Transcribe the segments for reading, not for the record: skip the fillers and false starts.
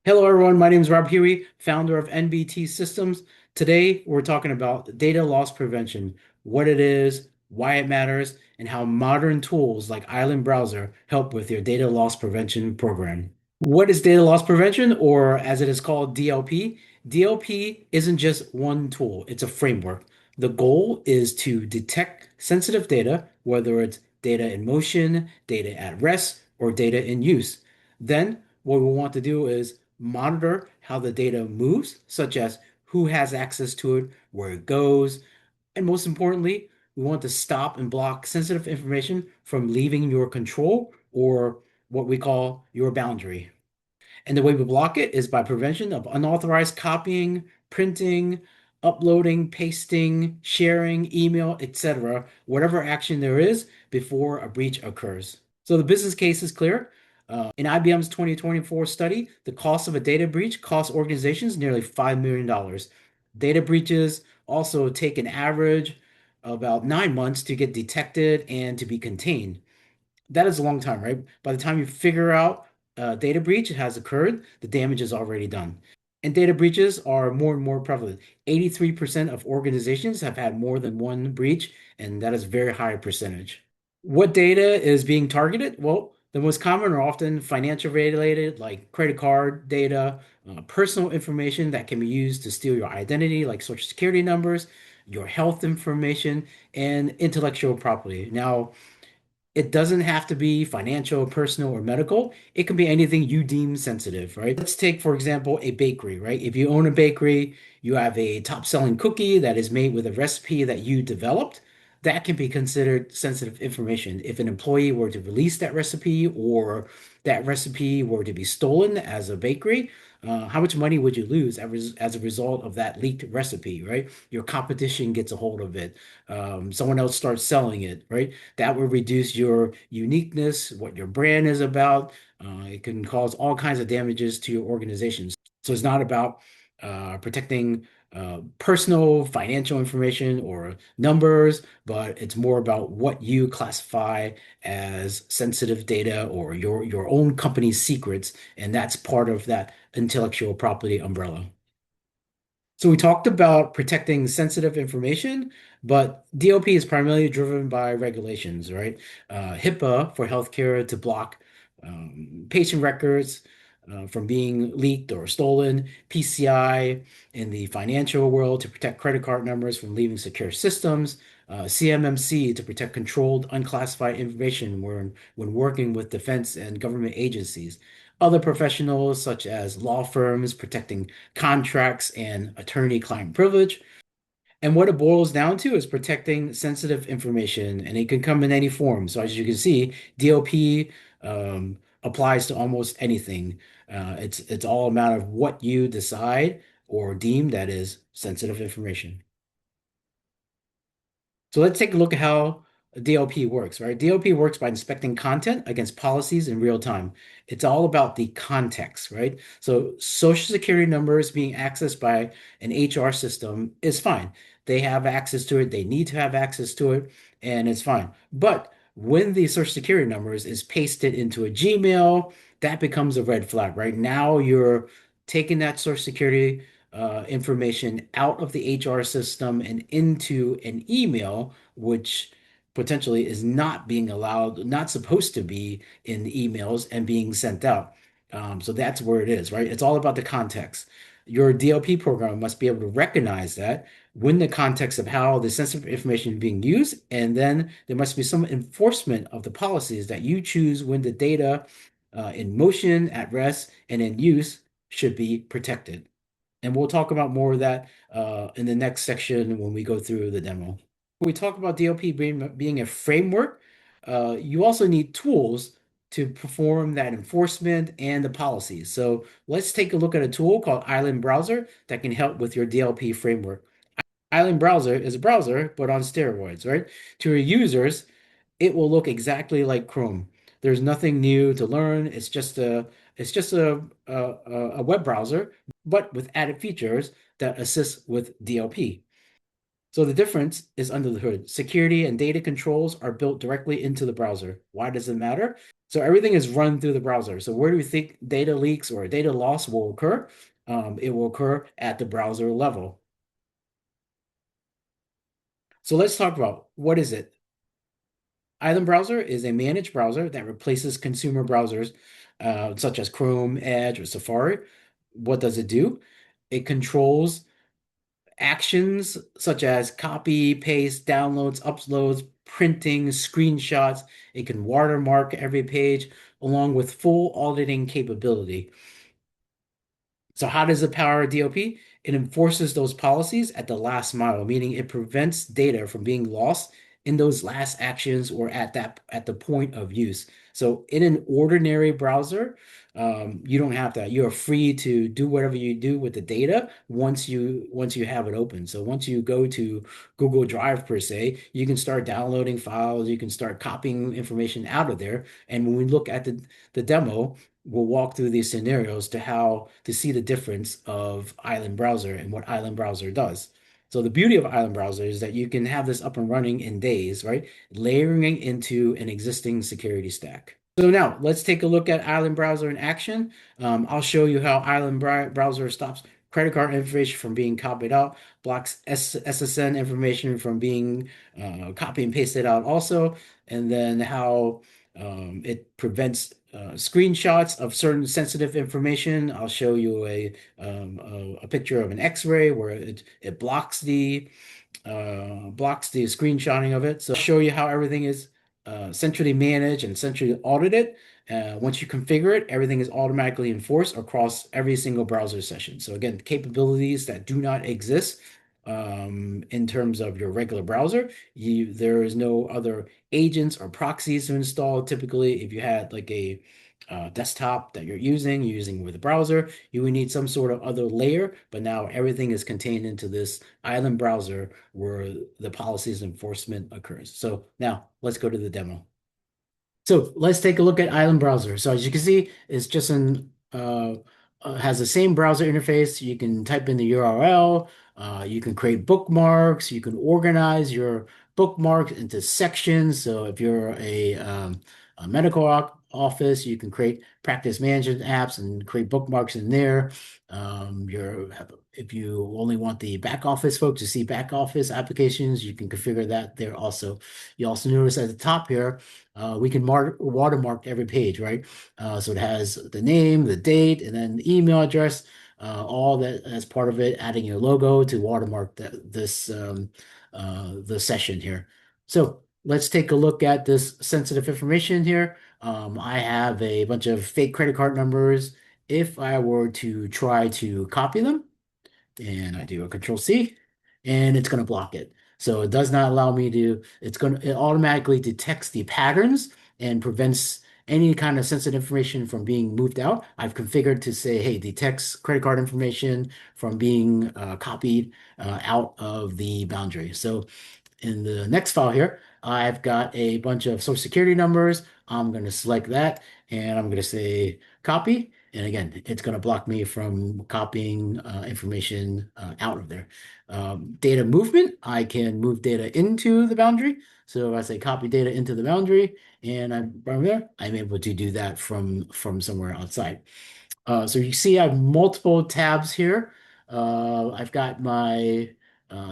Hello, everyone. My name is Rob Huey, founder of NBT Systems. Today, we're talking about data loss prevention, what it is, why it matters, and how modern tools like Island Browser help with your data loss prevention program. What is data loss prevention, or as it is called, DLP? DLP isn't just one tool, it's a framework. The goal is to detect sensitive data, whether it's data in motion, data at rest, or data in use. Then, what we want to do is monitor how the data moves, such as who has access to it, where it goes, and most importantly, we want to stop and block sensitive information from leaving your control or what we call your boundary. And the way we block it is by prevention of unauthorized copying, printing, uploading, pasting, sharing, email, etc., whatever action there is before a breach occurs. So the business case is clear. In IBM's 2024 study, the cost of a data breach costs organizations nearly $5 million. Data breaches also take an average about 9 months to get detected and to be contained. That is a long time, right? By the time you figure out a data breach has occurred, the damage is already done. And data breaches are more and more prevalent. 83% of organizations have had more than one breach, and that is a very high percentage. What data is being targeted? Well, the most common are often financial related, like credit card data, personal information that can be used to steal your identity, like social security numbers, your health information, and intellectual property. Now, it doesn't have to be financial, personal, or medical. It can be anything you deem sensitive, right? Let's take, for example, a bakery, right? If you own a bakery, you have a top-selling cookie that is made with a recipe that you developed, that can be considered sensitive information. If an employee were to release that recipe or that recipe were to be stolen as a bakery, how much money would you lose as a result of that leaked recipe, right? Your competition gets a hold of it. Someone else starts selling it, right? That will reduce your uniqueness, what your brand is about. It can cause all kinds of damages to your organizations. So it's not about protecting personal financial information or numbers, but it's more about what you classify as sensitive data or your own company's secrets, and that's part of that intellectual property umbrella. So we talked about protecting sensitive information, but DLP is primarily driven by regulations, right? HIPAA for healthcare to block patient records from being leaked or stolen, PCI in the financial world to protect credit card numbers from leaving secure systems, CMMC to protect controlled, unclassified information when working with defense and government agencies. Other professionals, such as law firms, protecting contracts and attorney-client privilege. And what it boils down to is protecting sensitive information, and it can come in any form. So as you can see, DLP applies to almost anything. It's all a matter of what you decide or deem that is sensitive information. So let's take a look at how DLP works, right? DLP works by inspecting content against policies in real time. It's all about the context, right? So social security numbers being accessed by an HR system is fine. They have access to it, they need to have access to it, and it's fine. But when the social security numbers is pasted into a Gmail, that becomes a red flag, right? Now you're taking that social security information out of the HR system and into an email, which potentially is not being allowed, not supposed to be in the emails and being sent out. So that's where it is, right? It's all about the context. Your DLP program must be able to recognize that when the context of how the sensitive information is being used, and then there must be some enforcement of the policies that you choose when the data in motion, at rest, and in use should be protected. And we'll talk about more of that in the next section when we go through the demo. When we talk about DLP being a framework, you also need tools to perform that enforcement and the policies. So let's take a look at a tool called Island Browser that can help with your DLP framework. Island Browser is a browser, but on steroids, right? To your users, it will look exactly like Chrome. There's nothing new to learn. It's just a web browser, but with added features that assist with DLP. So the difference is under the hood. Security and data controls are built directly into the browser. Why does it matter? So everything is run through the browser. So where do you think data leaks or data loss will occur? It will occur at the browser level. So let's talk about what is it? Island Browser is a managed browser that replaces consumer browsers such as Chrome, Edge, or Safari. What does it do? It controls actions such as copy, paste, downloads, uploads, printing, screenshots. It can watermark every page along with full auditing capability. So how does it power DLP? It enforces those policies at the last mile, meaning it prevents data from being lost in those last actions or at the point of use. So in an ordinary browser, you don't have that. You're free to do whatever you do with the data once you have it open. So once you go to Google Drive per se, you can start downloading files, you can start copying information out of there. And when we look at the demo, we'll walk through these scenarios to see the difference of Island Browser and what Island Browser does. So the beauty of Island Browser is that you can have this up and running in days, right? Layering into an existing security stack. So now let's take a look at Island Browser in action. I'll show you how Browser stops credit card information from being copied out, blocks SSN information from being copy and pasted out also, and then how it prevents screenshots of certain sensitive information. I'll show you a picture of an X-ray where it blocks the screenshotting of it. So I'll show you how everything is centrally managed and centrally audited. Once you configure it, everything is automatically enforced across every single browser session. So again, capabilities that do not exist in terms of your regular browser. There is no other agents or proxies to install. Typically, if you had like a desktop that you're using with a browser, you would need some sort of other layer, but now everything is contained into this island browser where the policies enforcement occurs. So now let's go to the demo. So let's take a look at Island Browser. So as you can see, it's just has the same browser interface. You can type in the URL. You can create bookmarks. You can organize your bookmarks into sections. So if you're a medical office, you can create practice management apps and create bookmarks in there. If you only want the back office folks to see back office applications, you can configure that there also. You also notice at the top here, we can watermark every page, right? So it has the name, the date, and then the email address, all that as part of it, adding your logo to watermark the session here. So let's take a look at this sensitive information here. I have a bunch of fake credit card numbers. If I were to try to copy them, and I do a Control C, and it's going to block it. So it does not allow me to, it automatically detects the patterns and prevents any kind of sensitive information from being moved out. I've configured to say, hey, detects credit card information from being copied out of the boundary. So in the next file here, I've got a bunch of social security numbers. I'm going to select that and I'm going to say copy. And again, it's going to block me from copying information out of there. Data movement, I can move data into the boundary. So I say copy data into the boundary and from there, I'm able to do that from somewhere outside. So you see I have multiple tabs here. I've got my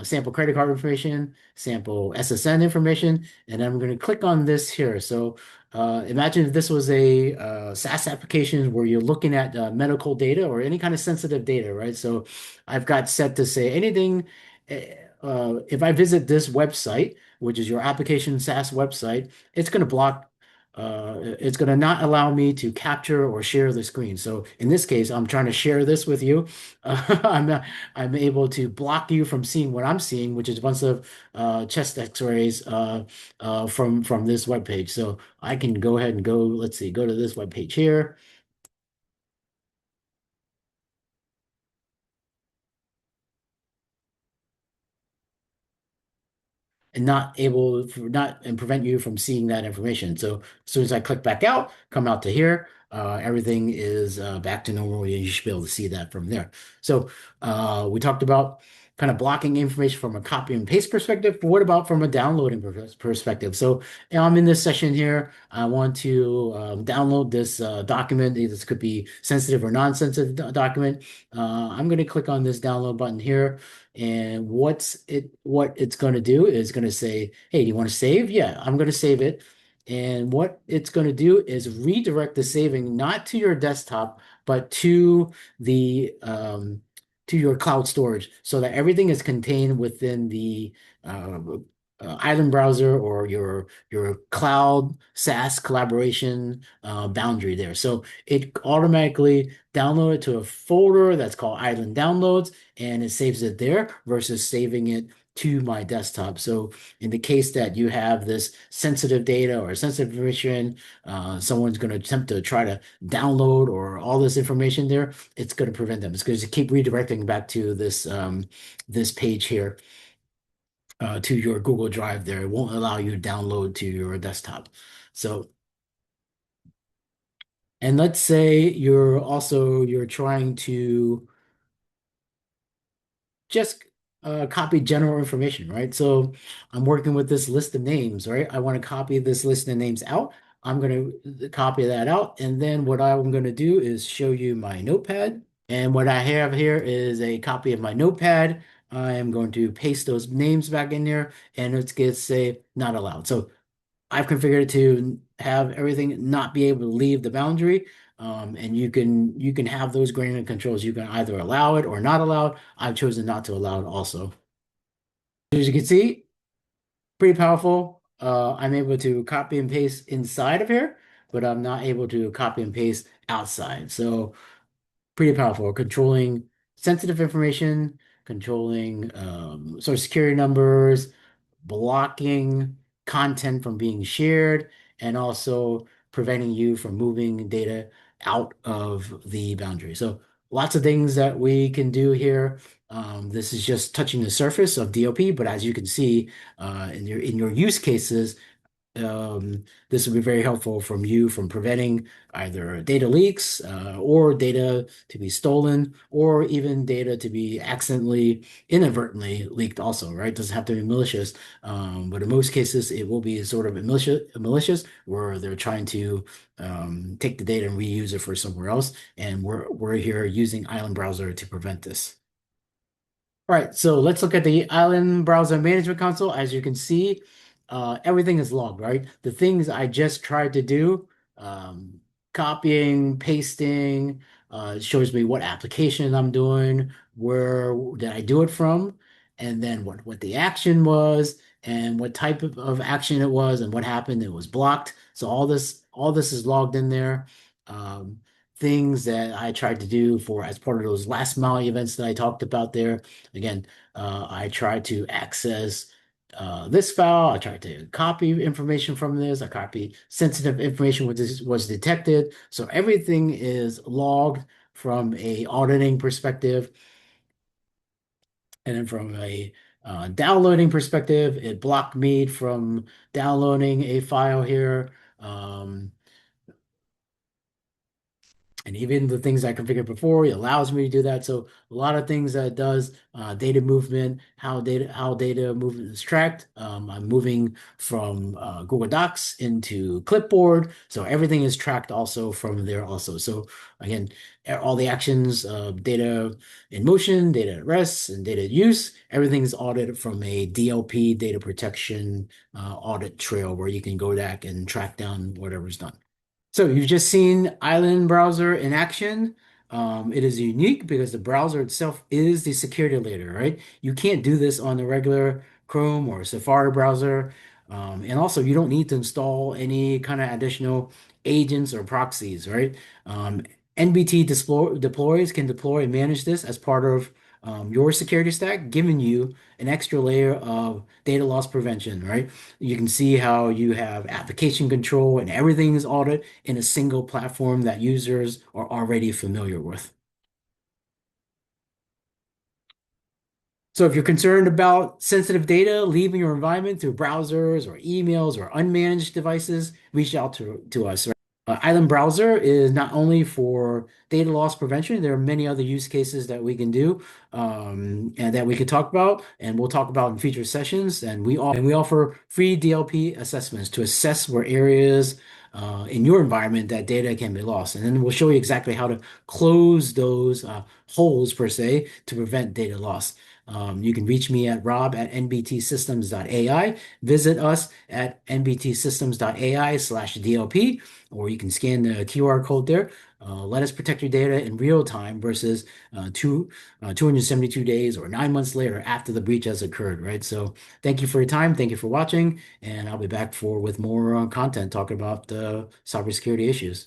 sample credit card information, sample SSN information, and I'm going to click on this here. So imagine if this was a SaaS application where you're looking at medical data or any kind of sensitive data, right? So I've got set to say anything. If I visit this website, which is your application SaaS website, it's going to block it's going to not allow me to capture or share the screen. So in this case, I'm trying to share this with you. I'm able to block you from seeing what I'm seeing, which is a bunch of chest X-rays from this web page. So I can go ahead and let's see, go to this web page here. And not and prevent you from seeing that information. So as soon as I click back out, come out to here, everything is back to normal. You should be able to see that from there. So we talked about kind of blocking information from a copy and paste perspective. But what about from a downloading perspective? So I'm in this session here. I want to download this document. This could be sensitive or non-sensitive document. I'm going to click on this download button here. And what it's going to do is going to say, hey, do you want to save? Yeah, I'm going to save it. And what it's going to do is redirect the saving not to your desktop, but the to your cloud storage so that everything is contained within the uh, Island browser or your cloud SaaS collaboration boundary there. So it automatically download it to a folder that's called Island Downloads, and it saves it there versus saving it to my desktop. So in the case that you have this sensitive data or sensitive information, someone's going to attempt to try to download or all this information there, it's going to prevent them. It's going to keep redirecting back to this page here, to your Google Drive there. It won't allow you to download to your desktop. So, and let's say you're trying to just copy general information, right? So I'm working with this list of names, right? I want to copy this list of names out. I'm going to copy that out. And then what I'm going to do is show you my notepad. And what I have here is a copy of my notepad. I am going to paste those names back in there, and it's going to say not allowed. So I've configured it to have everything not be able to leave the boundary. And you can have those granular controls. You can either allow it or not allow it. I've chosen not to allow it also. As you can see, pretty powerful. I'm able to copy and paste inside of here, but I'm not able to copy and paste outside. So pretty powerful, controlling sensitive information, controlling social security numbers, blocking content from being shared, and also preventing you from moving data out of the boundary. So lots of things that we can do here. This is just touching the surface of DLP, but as you can see in your use cases, this would be very helpful from preventing either data leaks or data to be stolen or even data to be accidentally, inadvertently leaked also, right? Doesn't have to be malicious, but in most cases it will be sort of malicious where they're trying to take the data and reuse it for somewhere else, and we're here using Island Browser to prevent this. All right, so let's look at the Island Browser Management Console. As you can see, everything is logged, right? The things I just tried to do, um, copying, pasting, shows me what application I'm doing, where did I do it from, and then what the action was, and what type of action it was, and what happened. It was blocked. So all this is logged in there. Um, Things that I tried to do for as part of those last mile events that I talked about there. Again, I tried to access this file. I tried to copy information from this. I copied sensitive information which was detected. So everything is logged from a auditing perspective. And then from a downloading perspective, it blocked me from downloading a file here. And even the things I configured before, it allows me to do that. So a lot of things that it does, data movement, how data movement is tracked. I'm moving from Google Docs into Clipboard, so everything is tracked also from there also. So again, all the actions, data in motion, data at rest, and data use, everything is audited from a DLP data protection audit trail where you can go back and track down whatever's done. So you've just seen Island Browser in action. It is unique because the browser itself is the security layer, right? You can't do this on the regular Chrome or Safari browser. And also, you don't need to install any kind of additional agents or proxies, right? NBT deploys can deploy and manage this as part of your security stack, giving you an extra layer of data loss prevention, right? You can see how you have application control and everything is audited in a single platform that users are already familiar with. So if you're concerned about sensitive data leaving your environment through browsers or emails or unmanaged devices, reach out to us. Island Browser is not only for data loss prevention, there are many other use cases that we can do and that we could talk about, and we'll talk about in future sessions. And we offer free DLP assessments to assess where areas in your environment that data can be lost. And then we'll show you exactly how to close those holes, per se, to prevent data loss. You can reach me at rob@nbtsystems.ai. Visit us at nbtsystems.ai/DLP, or you can scan the QR code there. Let us protect your data in real time versus 272 days or 9 months later after the breach has occurred, right? So thank you for your time. Thank you for watching, and I'll be back with more content talking about cybersecurity issues.